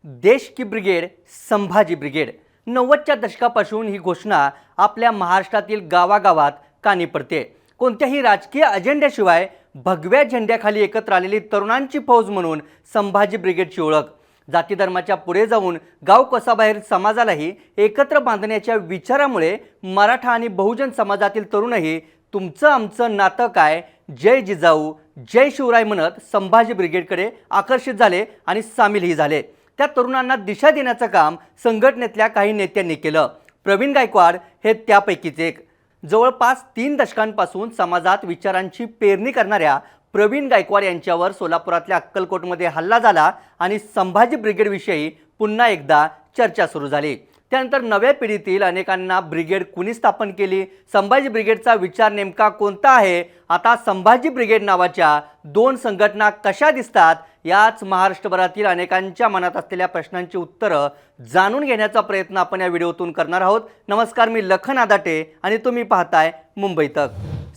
देश की brigade Sambhaji brigade 90च्या दशकापासून ही घोषणा आपल्या महाराष्ट्रातील गावागावात कानी पडते। कोणत्याही राजकीय अजेंड्याशिवाय भगव्या झेंड्याखाली एकत्र आलेली तरुणांची फौज म्हणून संभाजी ब्रिगेडची ओळख जाती धर्माच्या पुढे जाऊन गाव कसाबाहेर समाजालाही एकत्र बांधण्याच्या विचारामुळे मराठा आणि बहुजन समाजातील तरुणही तुमचं आमचं नातं काय, जय जिजाऊ जय शिवराय म्हणत संभाजी ब्रिगेडकडे आकर्षित झाले आणि सामीलही झाले। त्या तरुणांना दिशा देण्याचं काम संघटनेतल्या काही नेत्यांनी केलं। प्रवीण गायकवाड हे त्यापैकीच एक। जवळपास 3 दशकांपासून समाजात विचारांची पेरणी करणाऱ्या प्रवीण गायकवाड यांच्यावर सोलापुरातल्या अक्कलकोटमध्ये हल्ला झाला आणि संभाजी ब्रिगेडविषयी पुन्हा एकदा चर्चा सुरू झाली। त्यानंतर नव्या पिढीतील अनेकांना ब्रिगेड कुणी स्थापन केली, संभाजी ब्रिगेडचा विचार नेमका कोणता आहे, आता संभाजी ब्रिगेड नावाच्या 2 संघटना कशा दिसतात, याच महाराष्ट्रभरातील अनेकांच्या मनात असलेल्या प्रश्नांची उत्तरं जाणून घेण्याचा प्रयत्न आपण या व्हिडिओतून करणार आहोत। नमस्कार, मी लखन आदाटे आणि तुम्ही पाहताय मुंबई तक।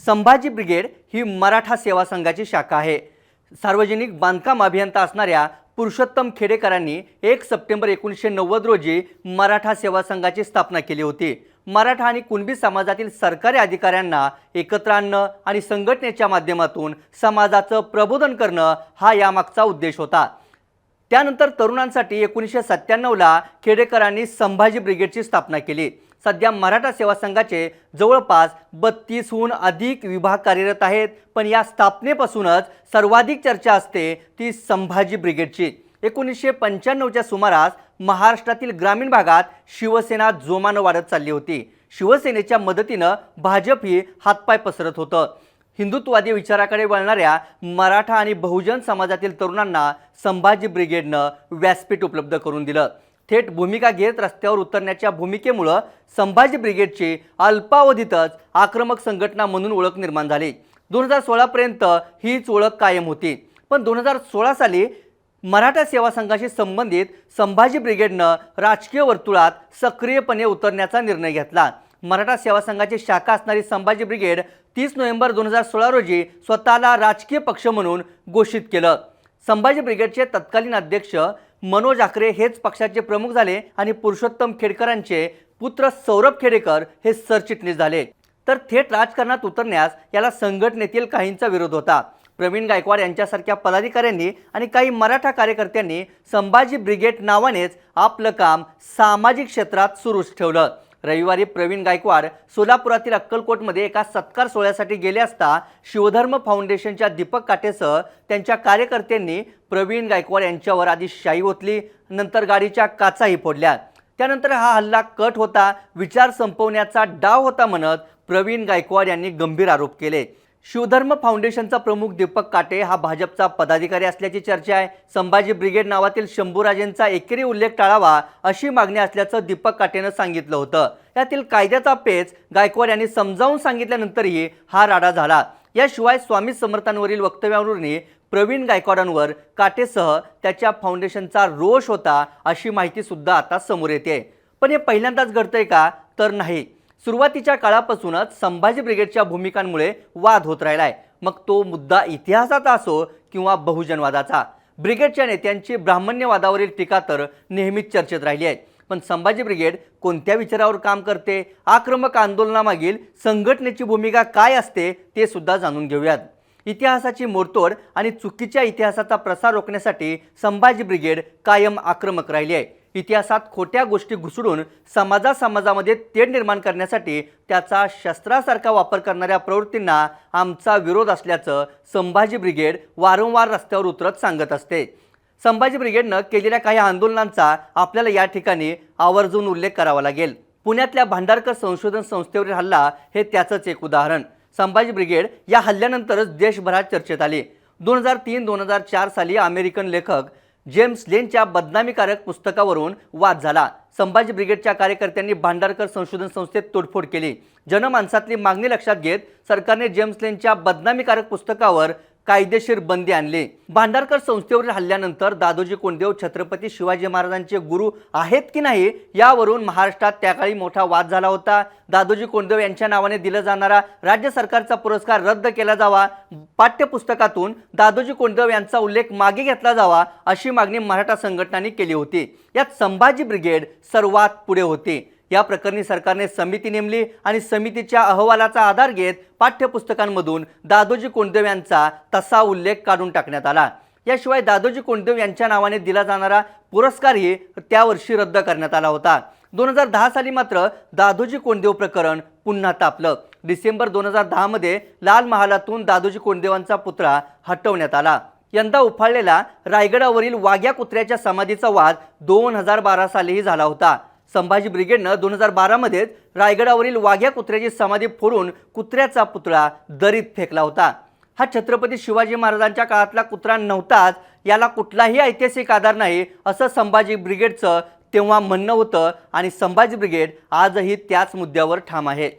संभाजी ब्रिगेड ही मराठा सेवा संघाची शाखा आहे। सार्वजनिक बांधकाम अभियंता असणाऱ्या पुरुषोत्तम खेडेकरांनी 1 सप्टेंबर 1990 रोजी मराठा सेवा संघाची स्थापना केली होती। मराठा आणि कुणबी समाजातील सरकारी अधिकाऱ्यांना एकत्र आणणं आणि संघटनेच्या माध्यमातून समाजाचं प्रबोधन करणं हा यामागचा उद्देश होता। त्यानंतर तरुणांसाठी 1997ला खेडेकरांनी संभाजी ब्रिगेडची स्थापना केली। सध्या मराठा सेवा संघाचे जवळपास 32हून अधिक विभाग कार्यरत आहेत, पण या स्थापनेपासूनच सर्वाधिक चर्चा असते ती संभाजी ब्रिगेडची। 1995च्या सुमारास महाराष्ट्रातील ग्रामीण भागात शिवसेना जोमानं वाढत चालली होती। शिवसेनेच्या मदतीनं भाजप ही हातपाय पसरत होतं। हिंदुत्ववादी विचाराकडे वळणाऱ्या मराठा आणि बहुजन समाजातील तरुणांना संभाजी ब्रिगेडनं व्यासपीठ उपलब्ध करून दिलं। थेट भूमिका घेत रस्त्यावर उतरण्याच्या भूमिकेमुळे संभाजी ब्रिगेडची अल्पावधीतच आक्रमक संघटना म्हणून ओळख निर्माण झाली। 2016 पर्यंत हीच ओळख कायम होती, पण 2016 साली मराठा सेवा संघाशी संबंधित संभाजी ब्रिगेडनं राजकीय वर्तुळात सक्रियपणे उतरण्याचा निर्णय घेतला। मराठा सेवा संघाची शाखा असणारी संभाजी ब्रिगेड 30 नोव्हेंबर 2016 रोजी स्वतःला राजकीय पक्ष म्हणून घोषित केलं। संभाजी ब्रिगेडचे तत्कालीन अध्यक्ष मनोज आखरे हेच पक्षाचे प्रमुख झाले आणि पुरुषोत्तम खेडेकरांचे पुत्र सौरभ खेडेकर हे सरचिटणीस झाले। तर थेट राजकारणात उतरण्यास याला संघटनेतील काहींचा विरोध होता। प्रवीण गायकवाड यांच्यासारख्या पदाधिकाऱ्यांनी आणि काही मराठा कार्यकर्त्यांनी संभाजी ब्रिगेड नावानेच आपलं काम सामाजिक क्षेत्रात सुरूच ठेवलं। रविवारी प्रवीण गायकवाड सोलापुरातील अक्कलकोटमध्ये एका सत्कार सोहळ्यासाठी गेले असता शिवधर्म फाउंडेशनच्या दीपक काटेसह त्यांच्या कार्यकर्त्यांनी प्रवीण गायकवाड यांच्यावर आधी शाई ओतली, नंतर गाडीच्या काचाही फोडल्या। त्यानंतर हा हल्ला कट होता, विचार संपवण्याचा डाव होता म्हणत प्रवीण गायकवाड यांनी गंभीर आरोप केले। शिवधर्म फाउंडेशनचा प्रमुख दीपक काटे हा भाजपचा पदाधिकारी असल्याची चर्चा आहे। संभाजी ब्रिगेड नावातील शंभूराजेंचा एकेरी उल्लेख टाळावा अशी मागणी असल्याचं दीपक काटेनं सांगितलं होतं। यातील कायद्याचा पेच गायकवाड यांनी समजावून सांगितल्यानंतरही हा राडा झाला। याशिवाय स्वामी समर्थांवरील वक्तव्यावरून प्रवीण गायकवाडांवर काटेसह त्याच्या फाउंडेशनचा रोष होता अशी माहिती सुद्धा आता समोर येते। पण हे पहिल्यांदाच घडतंय का, तर नाही। सुरुवातीच्या काळापासूनच संभाजी ब्रिगेडच्या भूमिकांमुळे वाद होत राहिलाय, मग तो मुद्दा इतिहासाचा असो किंवा बहुजनवादाचा। ब्रिगेडच्या नेत्यांची ब्राह्मण्यवादावरील टीका तर नेहमीच चर्चेत राहिली आहे। पण संभाजी ब्रिगेड कोणत्या विचारावर काम करते, आक्रमक आंदोलनामागील संघटनेची भूमिका काय असते ते सुद्धा जाणून घेऊयात। इतिहासाची मोडतोड आणि चुकीच्या इतिहासाचा प्रसार रोखण्यासाठी संभाजी ब्रिगेड कायम आक्रमक राहिली आहे। इतिहासात खोट्या गोष्टी घुसडून समाजामध्ये तेढ निर्माण करण्यासाठी त्याचा शस्त्रासारखा वापर करणाऱ्या प्रवृत्तींना आमचा विरोध असल्याचं संभाजी ब्रिगेड वारंवार रस्त्यावर उतरत सांगत असते। संभाजी ब्रिगेडनं केलेल्या काही आंदोलनांचा आपल्याला या ठिकाणी आवर्जून उल्लेख करावा लागेल। पुण्यातल्या भांडारकर संशोधन संस्थेवरील हल्ला हे त्याचंच एक उदाहरण। संभाजी ब्रिगेड या हल्ल्यानंतरच देशभरात चर्चेत आली। 2003-2004 साली अमेरिकन लेखक जेम्स लेनच्या बदनामीकारक पुस्तकावरून वाद झाला। संभाजी ब्रिगेडच्या कार्यकर्त्यांनी भांडारकर संशोधन संस्थेत तोडफोड केली। जनमानसातली मागणी लक्षात घेत सरकारने जेम्स लेनच्या बदनामीकारक पुस्तकावर कायदेशीर बंदी आणली। भांडारकर संस्थेवरील हल्ल्यानंतर दादोजी कोंडदेव छत्रपती शिवाजी महाराजांचे गुरु आहेत की नाही यावरून महाराष्ट्रात त्याकाळी मोठा वाद झाला होता। दादोजी कोंडदेव यांच्या नावाने दिला जाणारा राज्य सरकारचा पुरस्कार रद्द केला जावा, पाठ्यपुस्तकातून दादोजी कोंडदेव यांचा उल्लेख मागे घेतला जावा अशी मागणी मराठा संघटनांनी केली होती। यात संभाजी ब्रिगेड सर्वात पुढे होती। या प्रकरणी सरकारने समिती नेमली आणि समितीच्या अहवालाचा आधार घेत पाठ्यपुस्तकांमधून दादोजी कोंडदेव यांचा तसा उल्लेख काढून टाकण्यात आला। याशिवाय दादोजी कोंडदेव यांच्या नावाने दिला जाणारा पुरस्कारही त्या वर्षी रद्द करण्यात आला होता। 2010 साली मात्र दादोजी कोंडदेव प्रकरण पुन्हा तापलं। डिसेंबर 2010 मध्ये लाल महालातून दादोजी कोंडदेवांचा पुतळा हटवण्यात आला। यंदा उफाळलेला रायगडावरील वाघ्या कुत्र्याच्या समाधीचा वाद 2012 सालीही झाला होता। संभाजी ब्रिगेडनं 2012 मध्येच रायगडावरील वाघ्या कुत्र्याची समाधी फोडून कुत्र्याचा पुतळा दरीत फेकला होता। हा छत्रपती शिवाजी महाराजांच्या काळातला कुत्रा नव्हताच, याला कुठलाही ऐतिहासिक आधार नाही असं संभाजी ब्रिगेडचं तेव्हा म्हणणं होतं आणि संभाजी ब्रिगेड आजही त्याच मुद्द्यावर ठाम आहे।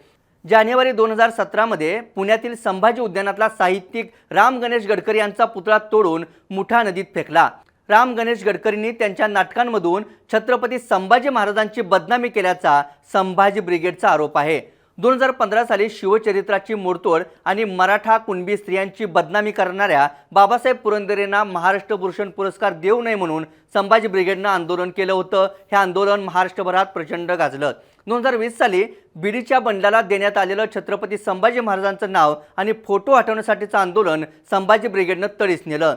जानेवारी 2017 मध्ये पुण्यातील संभाजी उद्यानातला साहित्यिक राम गणेश गडकरी यांचा पुतळा तोडून मुठा नदीत फेकला। राम गणेश गडकरींनी त्यांच्या नाटकांमधून छत्रपती संभाजी महाराजांची बदनामी केल्याचा संभाजी ब्रिगेडचा आरोप आहे। 2015 साली शिवचरित्राची मोडतोड आणि मराठा कुणबी स्त्रियांची बदनामी करणाऱ्या बाबासाहेब पुरंदरेंना महाराष्ट्र भूषण पुरस्कार देऊ नये म्हणून संभाजी ब्रिगेडनं आंदोलन केलं होतं। हे आंदोलन महाराष्ट्रभरात प्रचंड गाजलं। 2020 साली बीडीच्या बंडलाला देण्यात आलेलं छत्रपती संभाजी महाराजांचं नाव आणि फोटो हटवण्यासाठीचं आंदोलन संभाजी ब्रिगेडनं तडीस नेलं।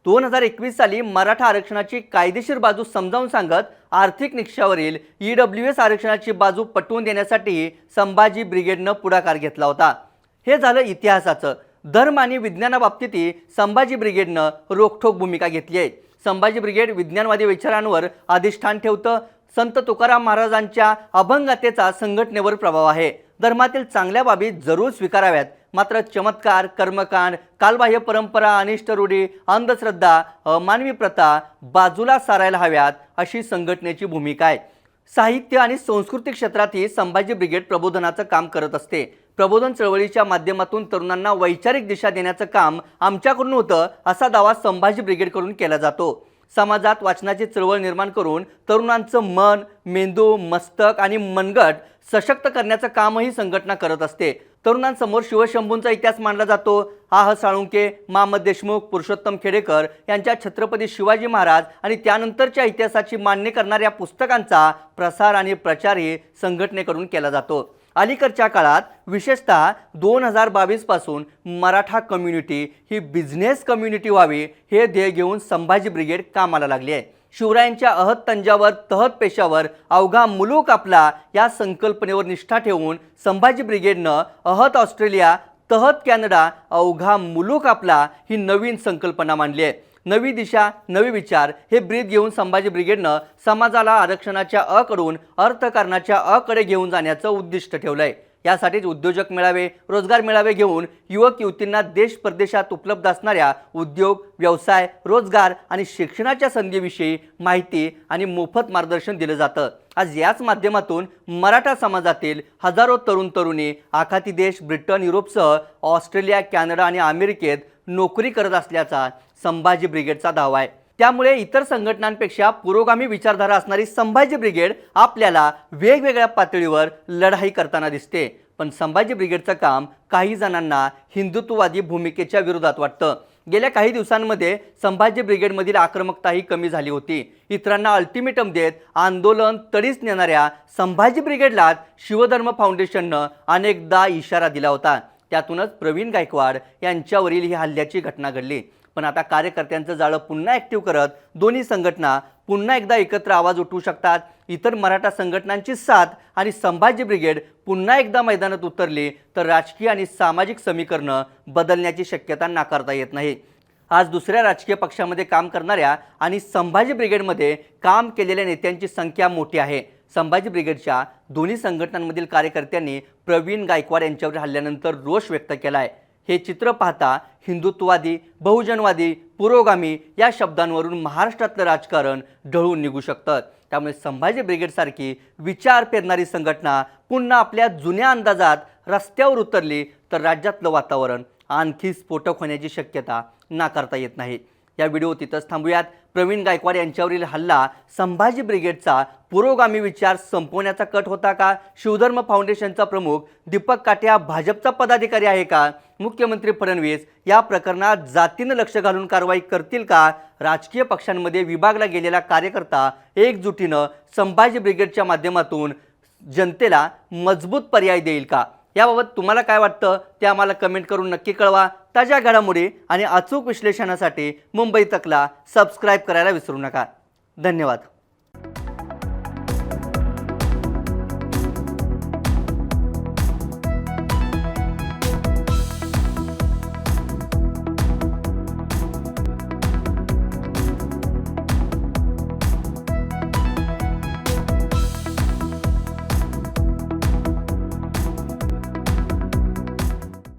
2021 साली मराठा आरक्षणाची कायदेशीर बाजू समजावून सांगत आर्थिक निकषावरील EWS आरक्षणाची बाजू पटवून देण्यासाठी संभाजी ब्रिगेडनं पुढाकार घेतला होता। हे झालं इतिहासाचं। धर्म आणि विज्ञानाबाबतीतही संभाजी ब्रिगेडनं रोखठोक भूमिका घेतली आहे। संभाजी ब्रिगेड विज्ञानवादी विचारांवर अधिष्ठान ठेवतं। संत तुकाराम महाराजांच्या अभंगातेचा संघटनेवर प्रभाव आहे। धर्मातील चांगल्या बाबी जरूर स्वीकाराव्यात, मात्र चमत्कार, कर्मकांड, कालबाह्य परंपरा, अनिष्ट रूढी, अंधश्रद्धा, अमानवी प्रथा बाजूला सारायला हव्यात अशी संघटनेची भूमिका आहे। साहित्य आणि सांस्कृतिक क्षेत्रातही संभाजी ब्रिगेड प्रबोधनाचं काम करत असते। प्रबोधन चळवळीच्या माध्यमातून तरुणांना वैचारिक दिशा देण्याचं काम आमच्याकडून होतं असा दावा संभाजी ब्रिगेडकडून केला जातो। समाजात वाचनाची चळवळ निर्माण करून तरुणांचं मन, मेंदू, मस्तक आणि मनगट सशक्त करण्याचं कामही संघटना करत असते। तरुणांसमोर शिवशंभूंचा इतिहास मांडला जातो। साळुंके, मामद देशमुख, पुरुषोत्तम खेडेकर यांच्या छत्रपती शिवाजी महाराज आणि त्यानंतरच्या इतिहासाची मांडणी करणाऱ्या पुस्तकांचा प्रसार आणि प्रचारही संघटनेकडून केला जातो। अलीकडच्या काळात विशेषतः 2022 पासून मराठा कम्युनिटी ही बिझनेस कम्युनिटी व्हावी हे ध्येय घेऊन संभाजी ब्रिगेड कामाला लागली आहे। शिवरायांच्या अहत तंजावर तहत पेशावर अवघा मुलूक आपला या संकल्पनेवर निष्ठा ठेवून संभाजी ब्रिगेडनं अहत ऑस्ट्रेलिया तहत कॅनडा अवघा मुलूक आपला ही नवीन संकल्पना मांडली आहे। नवी दिशा, नवी विचार हे ब्रीद घेऊन संभाजी ब्रिगेडनं समाजाला आरक्षणाच्या अकडून अर्थकारणाच्या अकडे घेऊन जाण्याचं उद्दिष्ट ठेवलंय। यासाठीच उद्योजक मेळावे, रोजगार मेळावे घेऊन युवक युवतींना देश परदेशात उपलब्ध असणाऱ्या उद्योग, व्यवसाय, रोजगार आणि शिक्षणाच्या संधीविषयी माहिती आणि मोफत मार्गदर्शन दिलं जातं। आज याच माध्यमातून मराठा समाजातील हजारो तरुण तरुणी आखाती देश, ब्रिटन, युरोपसह ऑस्ट्रेलिया, कॅनडा आणि अमेरिकेत नोकरी करत असल्याचा संभाजी ब्रिगेडचा दावा आहे। त्यामुळे इतर संघटनांपेक्षा पुरोगामी विचारधारा असणारी संभाजी ब्रिगेड आपल्याला वेगवेगळ्या पातळीवर लढाई करताना दिसते। पण संभाजी ब्रिगेडचं काम काही जणांना हिंदुत्ववादी भूमिकेच्या विरोधात वाटतं। गेल्या काही दिवसांमध्ये संभाजी ब्रिगेडमधील आक्रमकताही कमी झाली होती। इतरांना अल्टिमेटम देत आंदोलन तडीस नेणाऱ्या संभाजी ब्रिगेडला शिवधर्म फाउंडेशननं अनेकदा इशारा दिला होता। त्यातूनच प्रवीण गायकवाड यांच्यावरील ही हल्ल्याची घटना घडली। पण आता कार्यकर्त्यांचं जाळं पुन्हा ॲक्टिव्ह करत दोन्ही संघटना पुन्हा एकदा एकत्र आवाज उठवू शकतात। इतर मराठा संघटनांची साथ आणि संभाजी ब्रिगेड पुन्हा एकदा मैदानात उतरली तर राजकीय आणि सामाजिक समीकरणं बदलण्याची शक्यता नाकारता येत नाही। आज दुसऱ्या राजकीय पक्षामध्ये काम करणाऱ्या आणि संभाजी ब्रिगेडमध्ये काम केलेल्या नेत्यांची संख्या मोठी आहे। संभाजी ब्रिगेडच्या दोन्ही संघटनांमधील कार्यकर्त्यांनी प्रवीण गायकवाड यांच्यावर हल्ल्यानंतर रोष व्यक्त केला आहे। हे चित्र पाहता हिंदुत्ववादी, बहुजनवादी, पुरोगामी या शब्दांवरून महाराष्ट्रातलं राजकारण ढळून निघू शकतं। त्यामुळे संभाजी ब्रिगेडसारखी विचार पेरणारी संघटना पुन्हा आपल्या जुन्या अंदाजात रस्त्यावर उतरली तर राज्यातलं वातावरण आणखी स्फोटक होण्याची शक्यता नाकारता येत नाही। या व्हिडिओ तिथंच थांबूयात। प्रवीण गायकवाड यांच्यावरील हल्ला संभाजी ब्रिगेडचा पुरोगामी विचार संपवण्याचा कट होता का? शिवधर्म फाउंडेशनचा प्रमुख दीपक काटे हा भाजपचा पदाधिकारी आहे का? मुख्यमंत्री फडणवीस या प्रकरणात जातीनं लक्ष घालून कारवाई करतील का? राजकीय पक्षांमध्ये विभागला गेलेला कार्यकर्ता एकजुटीनं संभाजी ब्रिगेडच्या माध्यमातून जनतेला मजबूत पर्याय देईल का? याबाबत तुम्हाला काय वाटतं ते आम्हाला कमेंट करून नक्की कळवा। ताज्या घडामोडी आणि अचूक विश्लेषणासाठी मुंबई तकला सबस्क्राईब करायला विसरू नका। धन्यवाद।